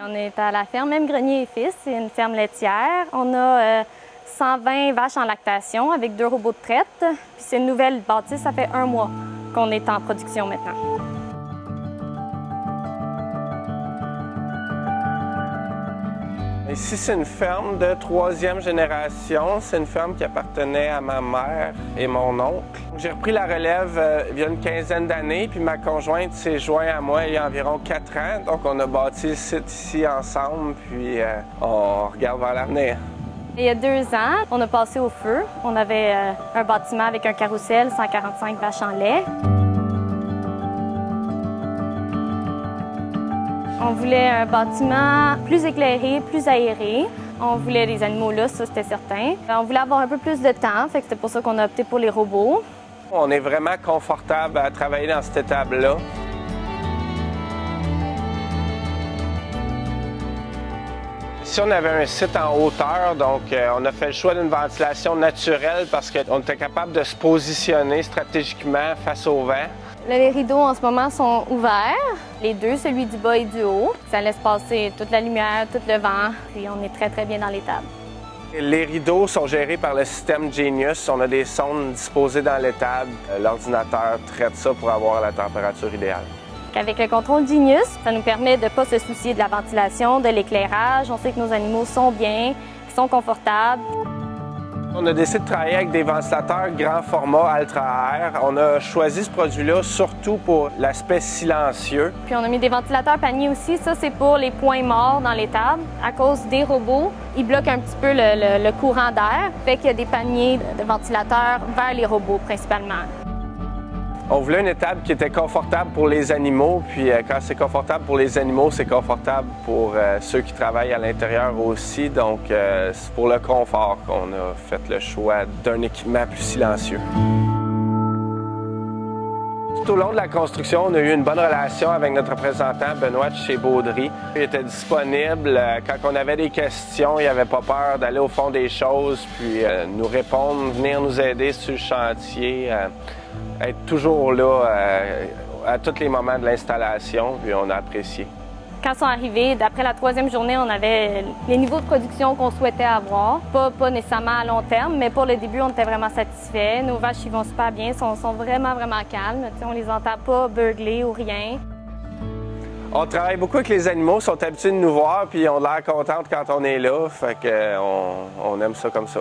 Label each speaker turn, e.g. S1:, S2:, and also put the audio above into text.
S1: On est à la ferme M. Grenier et Fils, c'est une ferme laitière. On a 120 vaches en lactation avec 2 robots de traite. Puis c'est une nouvelle bâtisse, ça fait 1 mois qu'on est en production maintenant.
S2: Ici, c'est une ferme de 3e génération. C'est une ferme qui appartenait à ma mère et mon oncle. J'ai repris la relève il y a une quinzaine d'années, puis ma conjointe s'est jointe à moi il y a environ 4 ans. Donc, on a bâti le site ici ensemble, puis on regarde vers l'avenir.
S1: Il y a 2 ans, on a passé au feu. On avait un bâtiment avec un carrousel, 145 vaches en lait. On voulait un bâtiment plus éclairé, plus aéré. On voulait des animaux là, ça c'était certain. On voulait avoir un peu plus de temps, fait que c'était pour ça qu'on a opté pour les robots.
S2: On est vraiment confortable à travailler dans cette étable-là. Ici, on avait un site en hauteur, donc on a fait le choix d'une ventilation naturelle parce qu'on était capable de se positionner stratégiquement face au vent.
S1: Les rideaux en ce moment sont ouverts, les deux, celui du bas et du haut. Ça laisse passer toute la lumière, tout le vent, puis on est très bien dans l'étable.
S2: Les rideaux sont gérés par le système Genius. On a des sondes disposées dans l'étable. L'ordinateur traite ça pour avoir la température idéale.
S1: Avec le contrôle Genius, ça nous permet de ne pas se soucier de la ventilation, de l'éclairage. On sait que nos animaux sont bien, qu'ils sont confortables.
S2: On a décidé de travailler avec des ventilateurs grand format Ultra Air. On a choisi ce produit-là surtout pour l'aspect silencieux.
S1: Puis on a mis des ventilateurs paniers aussi. Ça, c'est pour les points morts dans l'étable. À cause des robots, ils bloquent un petit peu le courant d'air. Fait qu'il y a des paniers de ventilateurs vers les robots principalement.
S2: On voulait une étable qui était confortable pour les animaux, puis quand c'est confortable pour les animaux, c'est confortable pour ceux qui travaillent à l'intérieur aussi. Donc, c'est pour le confort qu'on a fait le choix d'un équipement plus silencieux. Tout au long de la construction, on a eu une bonne relation avec notre représentant Benoît de chez Baudry. Il était disponible. Quand on avait des questions, il n'avait pas peur d'aller au fond des choses, puis nous répondre, venir nous aider sur le chantier. Être toujours là à tous les moments de l'installation, puis on a apprécié.
S1: Quand ils sont arrivés, d'après la 3e journée, on avait les niveaux de production qu'on souhaitait avoir. Pas nécessairement à long terme, mais pour le début, on était vraiment satisfaits. Nos vaches, ils vont super bien, sont vraiment calmes. T'sais, on les entend pas beugler ou rien.
S2: On travaille beaucoup avec les animaux, ils sont habitués de nous voir, puis ils ont l'air contents quand on est là. Fait qu'on aime ça comme ça.